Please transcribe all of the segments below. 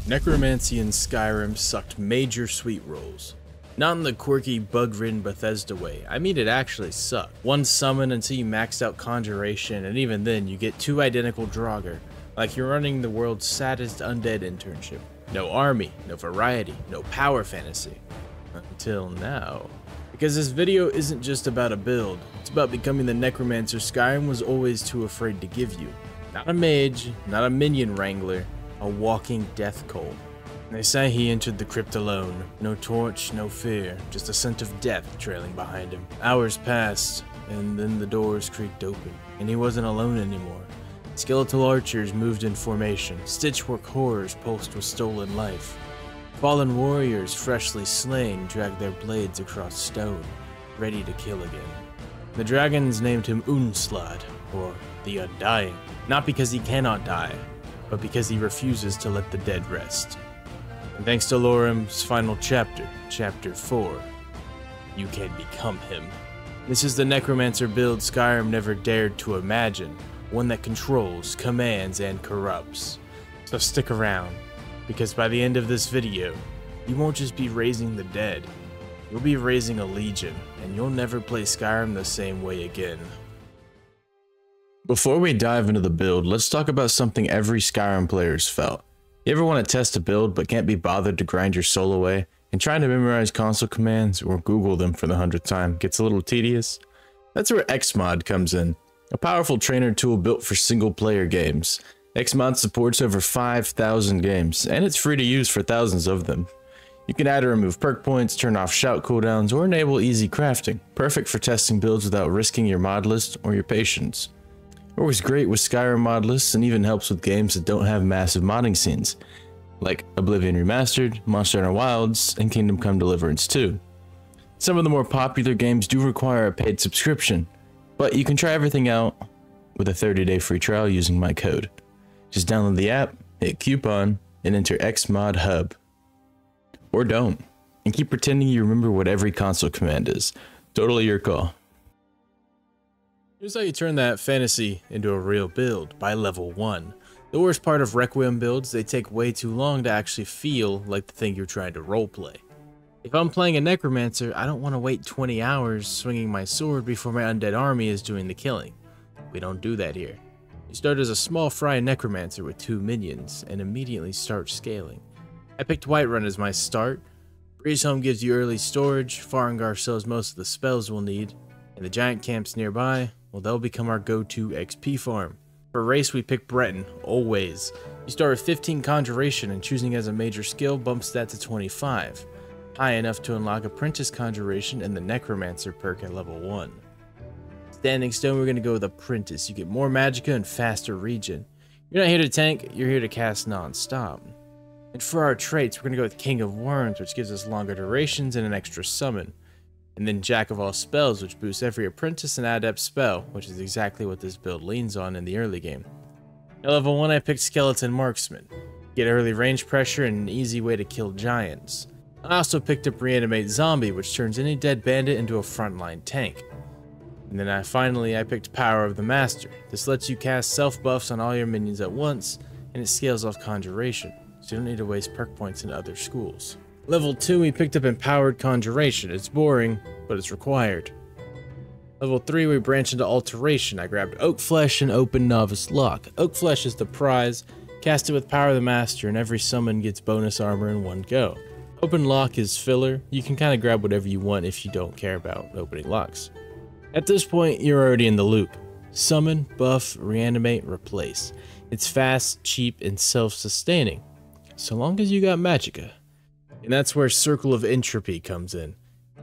Necromancy in Skyrim sucked major sweet rolls. Not in the quirky, bug-ridden Bethesda way, I mean it actually sucked. One summon until you maxed out Conjuration, and even then you get two identical Draugr, like you're running the world's saddest undead internship. No army, no variety, no power fantasy. Until now. Because this video isn't just about a build, it's about becoming the Necromancer Skyrim was always too afraid to give you. Not a mage, not a minion wrangler, a walking death cold. They say he entered the crypt alone. No torch, no fear, just a scent of death trailing behind him. Hours passed, and then the doors creaked open, and he wasn't alone anymore. Skeletal archers moved in formation, stitchwork horrors pulsed with stolen life. Fallen warriors, freshly slain, dragged their blades across stone, ready to kill again. The dragons named him Unslad, or the Undying, not because he cannot die, but because he refuses to let the dead rest. And thanks to Lorerim's final chapter, Chapter 4, you can become him. This is the Necromancer build Skyrim never dared to imagine, one that controls, commands, and corrupts. So stick around, because by the end of this video, you won't just be raising the dead, you'll be raising a legion, and you'll never play Skyrim the same way again. Before we dive into the build, let's talk about something every Skyrim player's felt. You ever want to test a build but can't be bothered to grind your soul away, and trying to memorize console commands or Google them for the 100th time gets a little tedious? That's where Xmod comes in, a powerful trainer tool built for single player games. Xmod supports over 5,000 games, and it's free to use for thousands of them. You can add or remove perk points, turn off shout cooldowns, or enable easy crafting, perfect for testing builds without risking your mod list or your patience. Always great with Skyrim mod lists, and even helps with games that don't have massive modding scenes, like Oblivion Remastered, Monster Hunter Wilds, and Kingdom Come Deliverance 2. Some of the more popular games do require a paid subscription, but you can try everything out with a 30-day free trial using my code. Just download the app, hit coupon, and enter Xmod Hub. Or don't, and keep pretending you remember what every console command is. Totally your call. Here's how you turn that fantasy into a real build, by level 1. The worst part of Requiem builds, they take way too long to actually feel like the thing you're trying to roleplay. If I'm playing a Necromancer, I don't want to wait 20 hours swinging my sword before my undead army is doing the killing. We don't do that here. You start as a small fry Necromancer with 2 minions, and immediately start scaling. I picked Whiterun as my start. Breezehome gives you early storage, Farengar sells most of the spells we'll need, and the giant camps nearby, well, they'll become our go-to XP farm. For race, we pick Breton, always. You start with 15 Conjuration, and choosing as a major skill bumps that to 25. High enough to unlock Apprentice Conjuration and the Necromancer perk at level 1. Standing Stone, we're going to go with Apprentice. You get more magicka and faster regen. You're not here to tank, you're here to cast non-stop. And for our traits, we're going to go with King of Worms, which gives us longer durations and an extra summon. And then Jack of all spells, which boosts every apprentice and adept spell, which is exactly what this build leans on in the early game. At level 1, I picked Skeleton Marksman. Get early range pressure and an easy way to kill giants. I also picked up Reanimate Zombie, which turns any dead bandit into a frontline tank. And then I picked Power of the Master. This lets you cast self buffs on all your minions at once, and it scales off Conjuration, so you don't need to waste perk points in other schools. Level 2, we picked up Empowered Conjuration. It's boring, but it's required. Level 3, we branched into Alteration. I grabbed Oak Flesh and Open Novice Lock. Oak Flesh is the prize. Cast it with Power of the Master, and every summon gets bonus armor in one go. Open Lock is filler. You can kind of grab whatever you want if you don't care about opening locks. At this point, you're already in the loop. Summon, buff, reanimate, replace. It's fast, cheap, and self-sustaining, so long as you got magicka. And that's where Circle of Entropy comes in.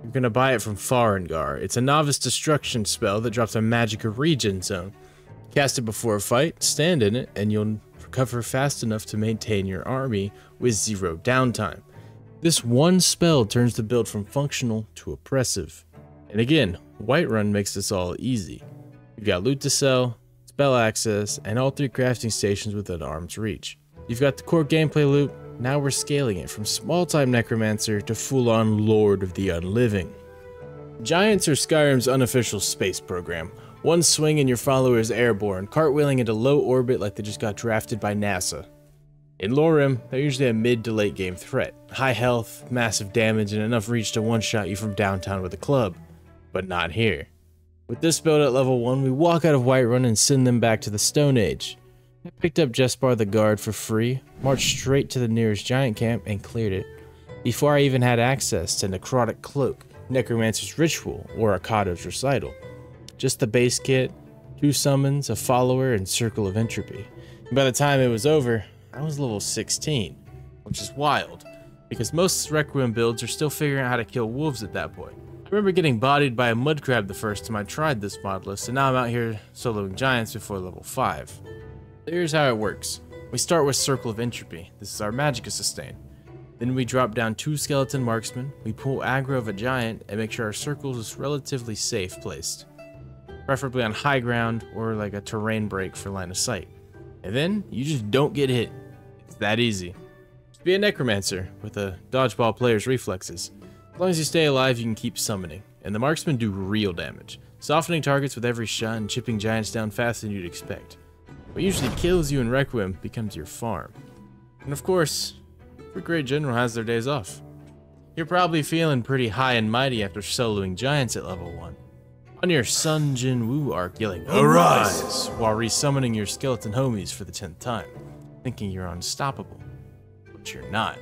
You're gonna buy it from Farengar. It's a novice destruction spell that drops a magicka regen zone. Cast it before a fight, stand in it, and you'll recover fast enough to maintain your army with 0 downtime. This one spell turns the build from functional to oppressive. And again, Whiterun makes this all easy. You've got loot to sell, spell access, and all 3 crafting stations within arm's reach. You've got the core gameplay loop. Now we're scaling it from small-time Necromancer to full-on Lord of the Unliving. Giants are Skyrim's unofficial space program. One swing and your follower is airborne, cartwheeling into low orbit like they just got drafted by NASA. In Lorerim, they're usually a mid to late game threat. High health, massive damage, and enough reach to one-shot you from downtown with a club. But not here. With this build at level 1, we walk out of Whiterun and send them back to the Stone Age. I picked up Jespar the Guard for free, marched straight to the nearest giant camp, and cleared it, before I even had access to Necrotic Cloak, Necromancer's Ritual, or Akado's Recital. Just the base kit, 2 summons, a follower, and Circle of Entropy. And by the time it was over, I was level 16, which is wild, because most Requiem builds are still figuring out how to kill wolves at that point. I remember getting bodied by a mud crab the first time I tried this mod list, and now I'm out here soloing giants before level 5. So here's how it works. We start with Circle of Entropy. This is our Magicka sustain. Then we drop down 2 skeleton marksmen, we pull aggro of a giant, and make sure our circles is relatively safe placed. Preferably on high ground, or like a terrain break for line of sight. And then, you just don't get hit. It's that easy. Just be a Necromancer, with a dodgeball player's reflexes. As long as you stay alive, you can keep summoning, and the marksmen do real damage, softening targets with every shot and chipping giants down faster than you'd expect. What usually kills you in Requiem becomes your farm. And of course, every great general has their days off. You're probably feeling pretty high and mighty after soloing giants at level 1. On your Sun Jin Woo arc, yelling "Arise!" while resummoning your skeleton homies for the 10th time, thinking you're unstoppable. But you're not.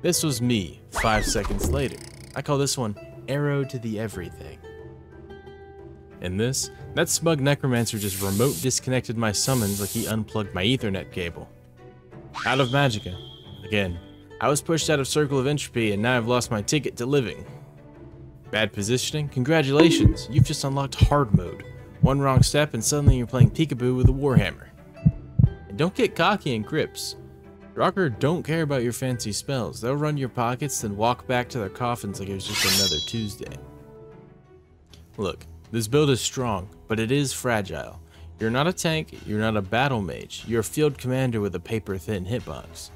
This was me, 5 seconds later. I call this one Arrow to the Everything. In this, that smug Necromancer just remote disconnected my summons like he unplugged my Ethernet cable. Out of Magicka. Again, I was pushed out of Circle of Entropy and now I've lost my ticket to living. Bad positioning? Congratulations, you've just unlocked hard mode. One wrong step and suddenly you're playing peekaboo with a warhammer. And don't get cocky in crypts. Rocker don't care about your fancy spells. They'll run your pockets, then walk back to their coffins like it was just another Tuesday. Look, this build is strong, but it is fragile. You're not a tank, you're not a battle mage, you're a field commander with a paper-thin hitbox.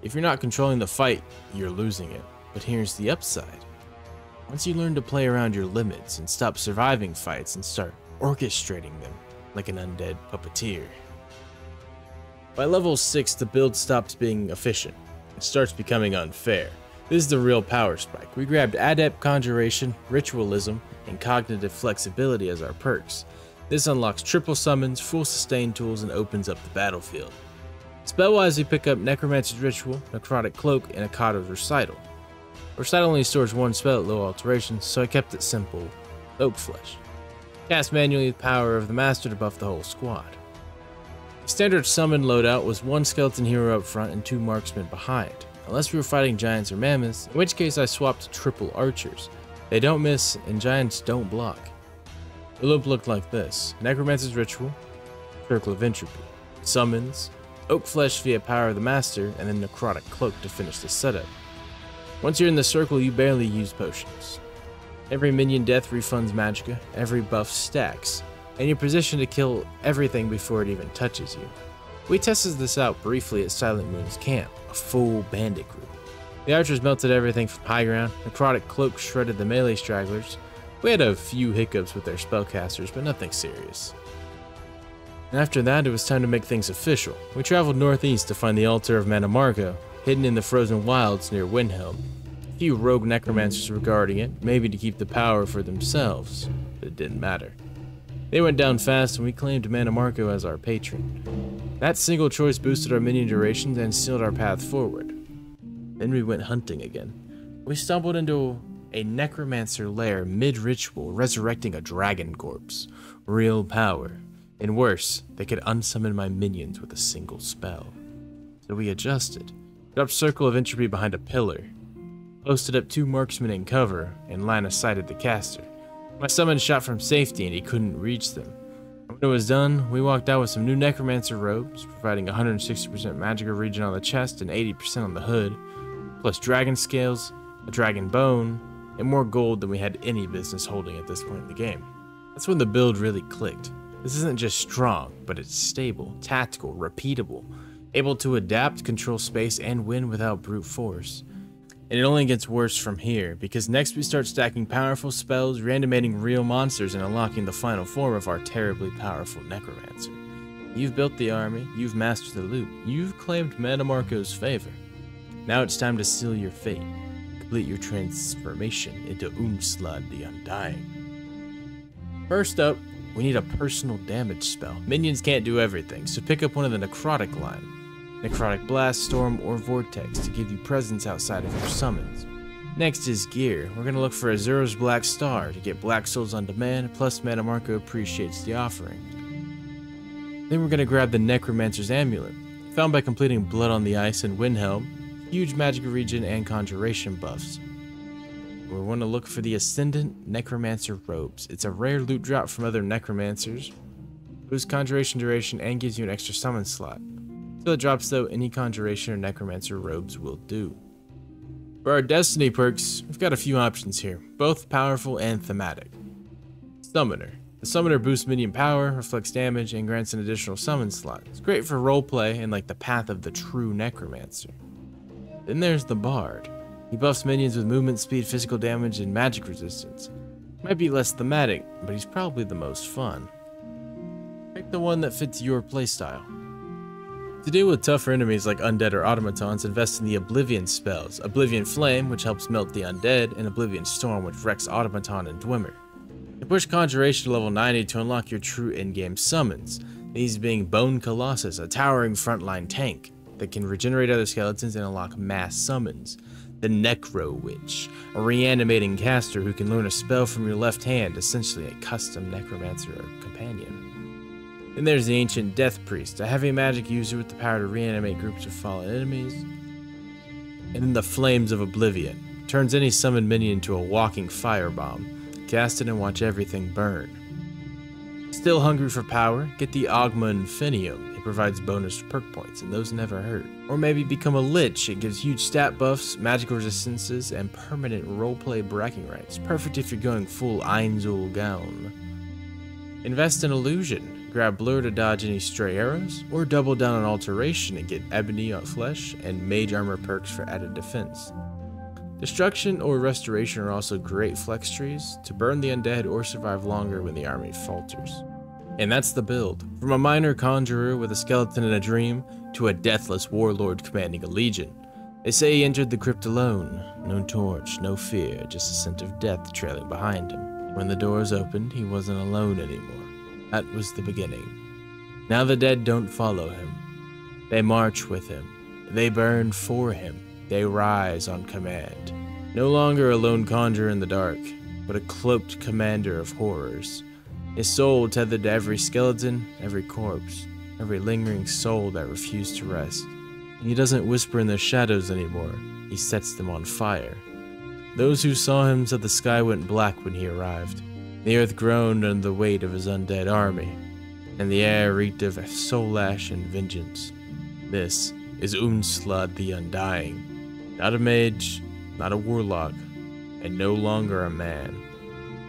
If you're not controlling the fight, you're losing it. But here's the upside. Once you learn to play around your limits and stop surviving fights and start orchestrating them like an undead puppeteer. By level 6, the build stops being efficient. It starts becoming unfair. This is the real power spike. We grabbed Adept Conjuration, Ritualism, and Cognitive Flexibility as our perks. This unlocks triple summons, full sustain tools, and opens up the battlefield. Spell-wise, we pick up Necromancer's Ritual, Necrotic Cloak, and Akado's Recital. Recital only stores 1 spell at low alterations, so I kept it simple. Oak Flesh. Cast manually the power of the Master to buff the whole squad. Standard summon loadout was 1 skeleton hero up front and 2 marksmen behind, unless we were fighting giants or mammoths, in which case I swapped to triple archers. They don't miss and giants don't block. The loop looked like this: Necromancer's Ritual, Circle of Entropy, summons, Oak Flesh via power of the Master, and then Necrotic Cloak to finish the setup. Once you're in the circle, you barely use potions. Every minion death refunds Magicka, every buff stacks, and you're positioned to kill everything before it even touches you. We tested this out briefly at Silent Moon's camp, a full bandit group. The archers melted everything from high ground, Necrotic Cloak shredded the melee stragglers. We had a few hiccups with their spellcasters, but nothing serious. And after that, it was time to make things official. We traveled northeast to find the altar of Manamarco, hidden in the frozen wilds near Windhelm. A few rogue necromancers were guarding it, maybe to keep the power for themselves, but it didn't matter. They went down fast and we claimed Manamarco as our patron. That single choice boosted our minion durations and sealed our path forward. Then we went hunting again. We stumbled into a necromancer lair mid-ritual, resurrecting a dragon corpse. Real power. And worse, they could unsummon my minions with a single spell. So we adjusted. Dropped Circle of Entropy behind a pillar. Posted up 2 marksmen in cover and line of sighted the caster. My summon shot from safety and he couldn't reach them. When it was done, we walked out with some new Necromancer robes, providing 160% Magicka regen on the chest and 80% on the hood, plus dragon scales, a dragon bone, and more gold than we had any business holding at this point in the game. That's when the build really clicked. This isn't just strong, but it's stable, tactical, repeatable, able to adapt, control space, and win without brute force. And it only gets worse from here, because next we start stacking powerful spells, reanimating real monsters, and unlocking the final form of our terribly powerful Necromancer. You've built the army, you've mastered the loot, you've claimed Metamarco's favor. Now it's time to seal your fate. Complete your transformation into Unslud the Undying. First up, we need a personal damage spell. Minions can't do everything, so pick up one of the Necrotic line. Necrotic Blast, Storm, or Vortex to give you presence outside of your summons. Next is gear. We're going to look for Azura's Black Star to get Black Souls on demand, plus Metamarco appreciates the offering. Then we're going to grab the Necromancer's Amulet, found by completing Blood on the Ice and Windhelm, huge magic regen and conjuration buffs. We want to look for the Ascendant Necromancer Robes. It's a rare loot drop from other Necromancers, boosts conjuration duration and gives you an extra summon slot. Until it drops though, any conjuration or Necromancer Robes will do. For our Destiny perks, we've got a few options here, both powerful and thematic. Summoner. The Summoner boosts minion power, reflects damage, and grants an additional summon slot. It's great for roleplay and like the path of the true Necromancer. Then there's the Bard. He buffs minions with movement speed, physical damage, and magic resistance. Might be less thematic, but he's probably the most fun. Pick the one that fits your playstyle. To deal with tougher enemies like undead or automatons, invest in the Oblivion spells. Oblivion Flame, which helps melt the undead, and Oblivion Storm, which wrecks automaton and dwemer. You push Conjuration to level 90 to unlock your true in-game summons, these being Bone Colossus, a towering frontline tank that can regenerate other skeletons and unlock mass summons. The Necro Witch, a reanimating caster who can learn a spell from your left hand, essentially a custom Necromancer or companion. Then there's the Ancient Death Priest, a heavy magic user with the power to reanimate groups of fallen enemies. And then the Flames of Oblivion, turns any summoned minion into a walking firebomb. Cast it and watch everything burn. Still hungry for power? Get the Ogma Infinium. It provides bonus perk points, and those never hurt. Or maybe become a Lich. It gives huge stat buffs, magical resistances, and permanent roleplay bragging rights. Perfect if you're going full Einzul Gaun. Invest in Illusion. Grab Blur to dodge any stray arrows, or double down on Alteration and get Ebony on Flesh and Mage Armor perks for added defense. Destruction or Restoration are also great flex trees to burn the undead or survive longer when the army falters. And that's the build. From a minor conjurer with a skeleton and a dream, to a deathless warlord commanding a legion. They say he entered the crypt alone. No torch, no fear, just a scent of death trailing behind him. When the doors opened, he wasn't alone anymore. That was the beginning. Now the dead don't follow him. They march with him. They burn for him. They rise on command. No longer a lone conjurer in the dark, but a cloaked commander of horrors. His soul tethered to every skeleton, every corpse, every lingering soul that refused to rest. And he doesn't whisper in their shadows anymore, he sets them on fire. Those who saw him said the sky went black when he arrived. The earth groaned under the weight of his undead army, and the air reeked of soul ash and vengeance. This is Unslud the Undying. Not a mage, not a warlock, and no longer a man,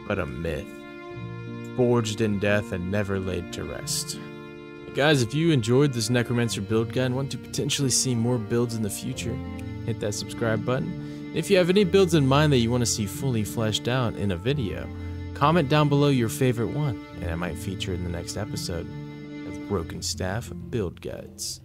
but a myth. Forged in death and never laid to rest. Guys, if you enjoyed this Necromancer build guide and want to potentially see more builds in the future, hit that subscribe button. And if you have any builds in mind that you want to see fully fleshed out in a video, comment down below your favorite one, and I might feature it in the next episode of Broken Staff Build Guides.